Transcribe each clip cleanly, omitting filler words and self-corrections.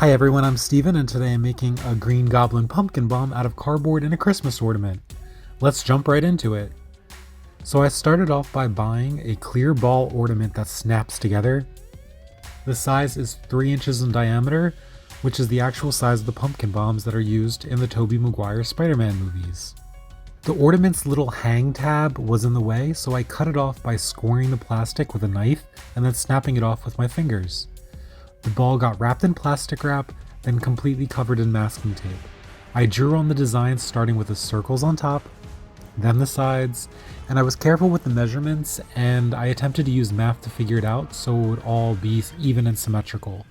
Hi everyone, I'm Steven, and today I'm making a Green Goblin pumpkin bomb out of cardboard and a Christmas ornament. Let's jump right into it. So I started off by buying a clear ball ornament that snaps together. The size is 3 inches in diameter, which is the actual size of the pumpkin bombs that are used in the Tobey Maguire Spider-Man movies. The ornament's little hang tab was in the way, so I cut it off by scoring the plastic with a knife and then snapping it off with my fingers. The ball got wrapped in plastic wrap, then completely covered in masking tape. I drew on the designs starting with the circles on top, then the sides, and I was careful with the measurements and I attempted to use math to figure it out so it would all be even and symmetrical.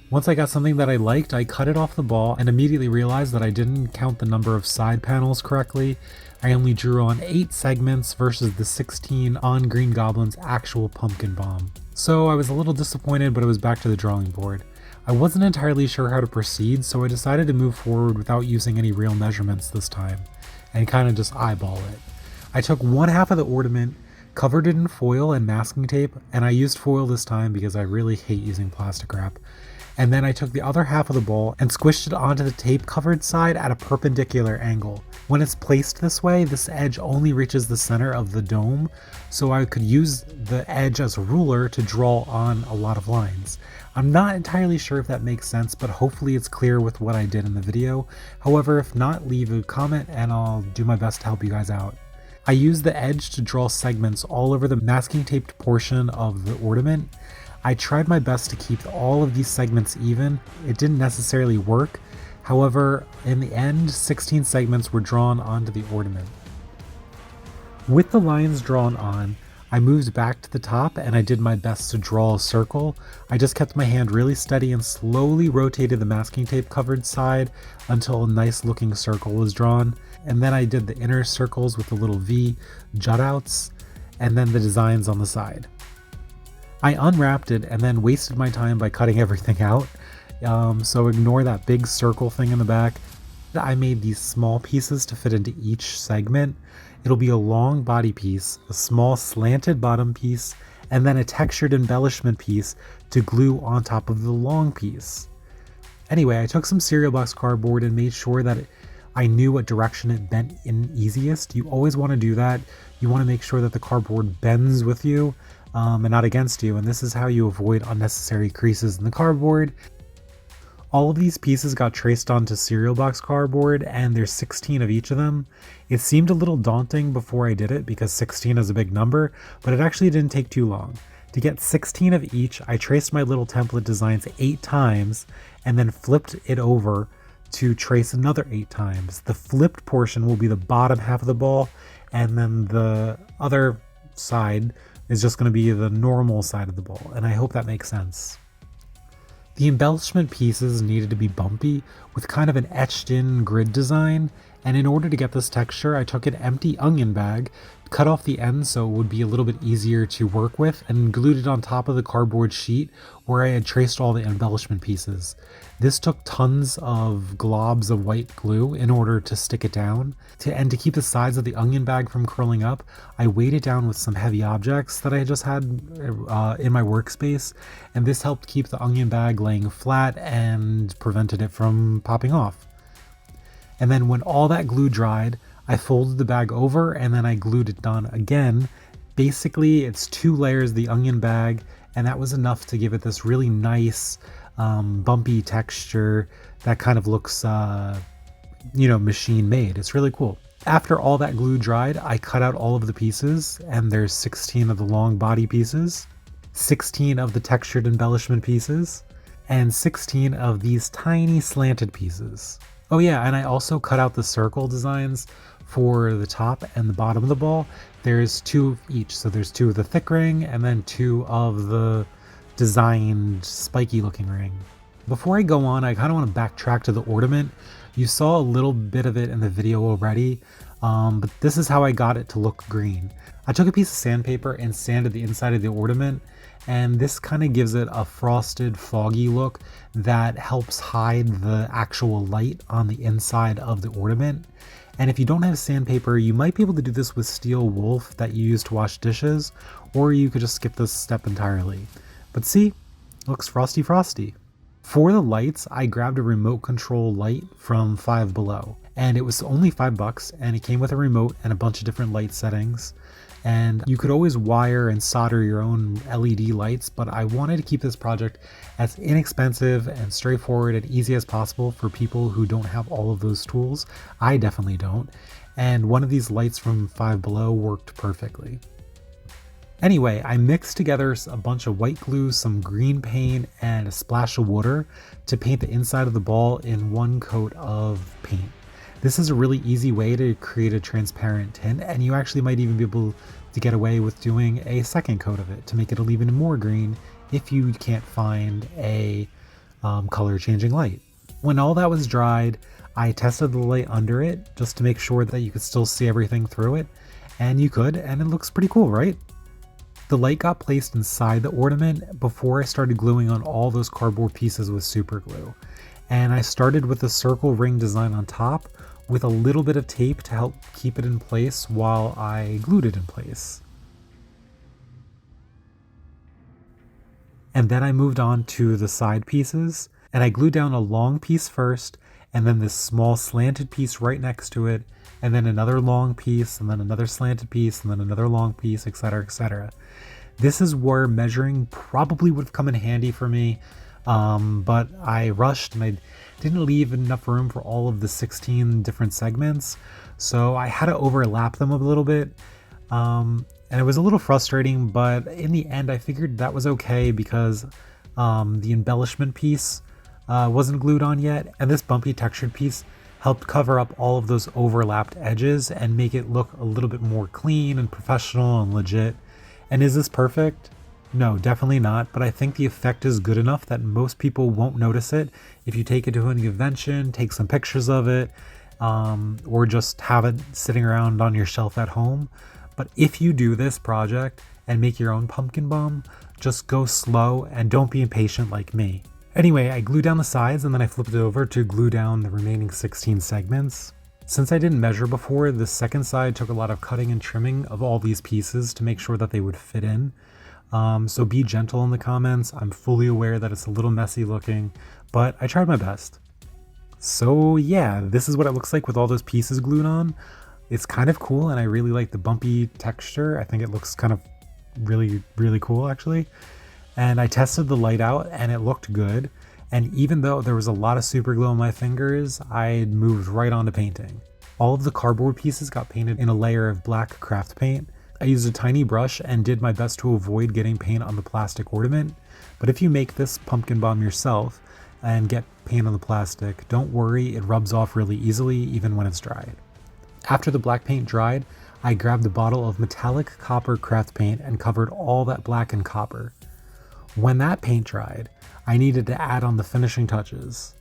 Once I got something that I liked, I cut it off the ball and immediately realized that I didn't count the number of side panels correctly. I only drew on 8 segments versus the 16 on Green Goblin's actual pumpkin bomb. So I was a little disappointed, but I was back to the drawing board. I wasn't entirely sure how to proceed, so I decided to move forward without using any real measurements this time, and kind of just eyeball it. I took one half of the ornament, covered it in foil and masking tape, and I used foil this time because I really hate using plastic wrap. And then I took the other half of the ball and squished it onto the tape covered side at a perpendicular angle. When it's placed this way, this edge only reaches the center of the dome, so I could use the edge as a ruler to draw on a lot of lines. I'm not entirely sure if that makes sense, but hopefully it's clear with what I did in the video. However, if not, leave a comment and I'll do my best to help you guys out. I used the edge to draw segments all over the masking taped portion of the ornament. I tried my best to keep all of these segments even. It didn't necessarily work. However, in the end, 16 segments were drawn onto the ornament. With the lines drawn on, I moved back to the top and I did my best to draw a circle. I just kept my hand really steady and slowly rotated the masking tape covered side until a nice looking circle was drawn. And then I did the inner circles with the little V jut outs and then the designs on the side. I unwrapped it and then wasted my time by cutting everything out, so ignore that big circle thing in the back. I made these small pieces to fit into each segment. It'll be a long body piece, a small slanted bottom piece, and then a textured embellishment piece to glue on top of the long piece. Anyway, I took some cereal box cardboard and made sure that I knew what direction it bent in easiest. You always want to do that. You want to make sure that the cardboard bends with you and not against you, and this is how you avoid unnecessary creases in the cardboard. All of these pieces got traced onto cereal box cardboard, and there's 16 of each of them. It seemed a little daunting before I did it because 16 is a big number, but it actually didn't take too long. To get 16 of each, I traced my little template designs 8 times and then flipped it over to trace another 8 times. The flipped portion will be the bottom half of the ball, and then the other side is just going to be the normal side of the ball, and I hope that makes sense. The embellishment pieces needed to be bumpy with kind of an etched in grid design, and in order to get this texture I took an empty onion bag, cut off the ends so it would be a little bit easier to work with, and glued it on top of the cardboard sheet where I had traced all the embellishment pieces. This took tons of globs of white glue in order to stick it down. And to keep the sides of the onion bag from curling up, I weighed it down with some heavy objects that I just had in my workspace, and this helped keep the onion bag laying flat and prevented it from popping off. And then when all that glue dried, I folded the bag over and then I glued it down again. Basically, it's 2 layers of the onion bag, and that was enough to give it this really nice bumpy texture that kind of looks machine made. It's really cool. After all that glue dried, I cut out all of the pieces, and there's 16 of the long body pieces, 16 of the textured embellishment pieces, and 16 of these tiny slanted pieces. Oh yeah, and I also cut out the circle designs for the top and the bottom of the ball. There's 2 of each, so there's 2 of the thick ring and then 2 of the designed spiky looking ring. Before I go on, I kind of want to backtrack to the ornament. You saw a little bit of it in the video already, but this is how I got it to look green. I took a piece of sandpaper and sanded the inside of the ornament, and this kind of gives it a frosted, foggy look that helps hide the actual light on the inside of the ornament. And if you don't have sandpaper, you might be able to do this with steel wool that you use to wash dishes, or you could just skip this step entirely. But see, it looks frosty frosty. For the lights, I grabbed a remote control light from Five Below, and it was only $5, and it came with a remote and a bunch of different light settings. And you could always wire and solder your own LED lights, but I wanted to keep this project as inexpensive and straightforward and easy as possible for people who don't have all of those tools. I definitely don't. And one of these lights from Five Below worked perfectly. Anyway, I mixed together a bunch of white glue, some green paint, and a splash of water to paint the inside of the ball in one coat of paint. This is a really easy way to create a transparent tint, and you actually might even be able to get away with doing a second coat of it to make it even more green if you can't find a color changing light. When all that was dried, I tested the light under it just to make sure that you could still see everything through it, and you could, and it looks pretty cool, right? The light got placed inside the ornament before I started gluing on all those cardboard pieces with super glue. And I started with the circle ring design on top with a little bit of tape to help keep it in place while I glued it in place. And then I moved on to the side pieces, and I glued down a long piece first, and then this small slanted piece right next to it, and then another long piece, and then another slanted piece, and then another long piece, etc., etc. This is where measuring probably would have come in handy for me, but I rushed and I didn't leave enough room for all of the 16 different segments, so I had to overlap them a little bit, and it was a little frustrating, but in the end I figured that was okay because the embellishment piece wasn't glued on yet, and this bumpy textured piece helped cover up all of those overlapped edges and make it look a little bit more clean and professional and legit. And is this perfect? No, definitely not, but I think the effect is good enough that most people won't notice it if you take it to an convention, take some pictures of it, or just have it sitting around on your shelf at home. But if you do this project and make your own pumpkin bomb, just go slow and don't be impatient like me. Anyway, I glued down the sides and then I flipped it over to glue down the remaining 16 segments. Since I didn't measure before, the second side took a lot of cutting and trimming of all these pieces to make sure that they would fit in. So be gentle in the comments. I'm fully aware that it's a little messy looking, but I tried my best. So yeah, this is what it looks like with all those pieces glued on. It's kind of cool, and I really like the bumpy texture. I think it looks kind of really, really cool actually. And I tested the light out and it looked good. And even though there was a lot of super glue on my fingers, I moved right on to painting. All of the cardboard pieces got painted in a layer of black craft paint. I used a tiny brush and did my best to avoid getting paint on the plastic ornament. But if you make this pumpkin bomb yourself and get paint on the plastic, don't worry, it rubs off really easily even when it's dried. After the black paint dried, I grabbed a bottle of metallic copper craft paint and covered all that black in copper. When that paint dried, I needed to add on the finishing touches.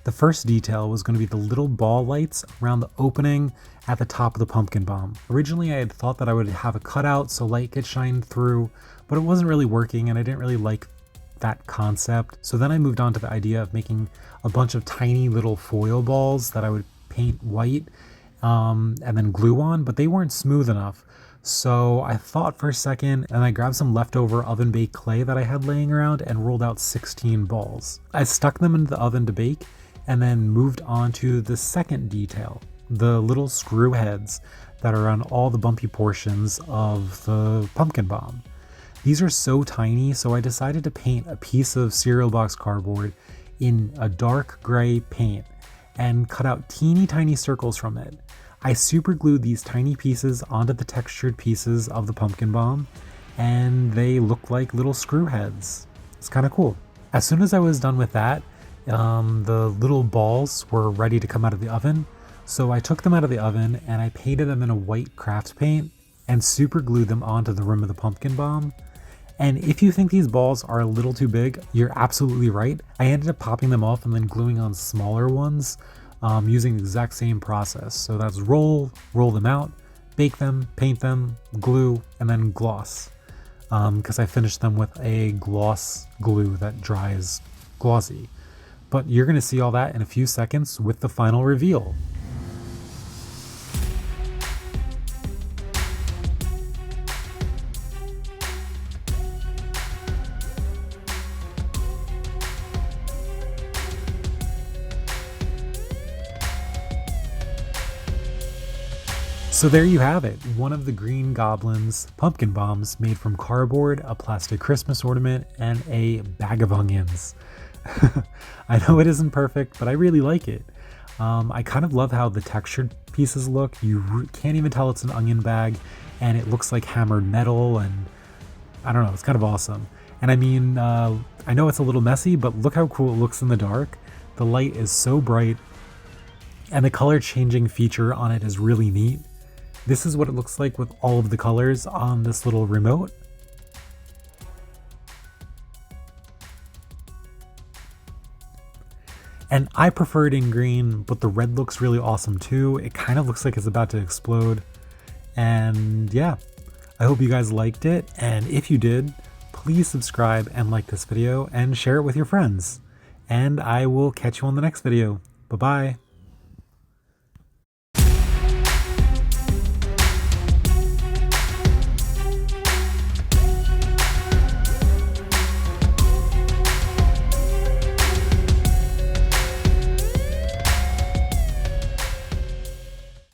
The first detail was going to be the little ball lights around the opening at the top of the pumpkin bomb. Originally I had thought that I would have a cutout so light could shine through, but it wasn't really working and I didn't really like that concept. So then I moved on to the idea of making a bunch of tiny little foil balls that I would paint white and then glue on, but they weren't smooth enough. So I thought for a second and I grabbed some leftover oven baked clay that I had laying around and rolled out 16 balls. I stuck them into the oven to bake and then moved on to the second detail, the little screw heads that are on all the bumpy portions of the pumpkin bomb. These are so tiny, so I decided to paint a piece of cereal box cardboard in a dark gray paint and cut out teeny tiny circles from it. I super glued these tiny pieces onto the textured pieces of the pumpkin bomb, and they look like little screw heads. It's kind of cool. As soon as I was done with that, the little balls were ready to come out of the oven. So I took them out of the oven and I painted them in a white craft paint and super glued them onto the rim of the pumpkin bomb. And if you think these balls are a little too big, you're absolutely right. I ended up popping them off and then gluing on smaller ones using the exact same process. So that's roll them out, bake them, paint them, glue, and then gloss. Because I finished them with a gloss glue that dries glossy. But you're going to see all that in a few seconds with the final reveal. So there you have it, one of the Green Goblin's pumpkin bombs made from cardboard, a plastic Christmas ornament, and a bag of onions. I know it isn't perfect, but I really like it. I kind of love how the textured pieces look. You can't even tell it's an onion bag, and it looks like hammered metal, and I don't know, it's kind of awesome. And I mean, I know it's a little messy, but look how cool it looks in the dark. The light is so bright, and the color changing feature on it is really neat. This is what it looks like with all of the colors on this little remote. And I prefer it in green, but the red looks really awesome too. It kind of looks like it's about to explode. And yeah, I hope you guys liked it. And if you did, please subscribe and like this video and share it with your friends. And I will catch you on the next video. Bye-bye.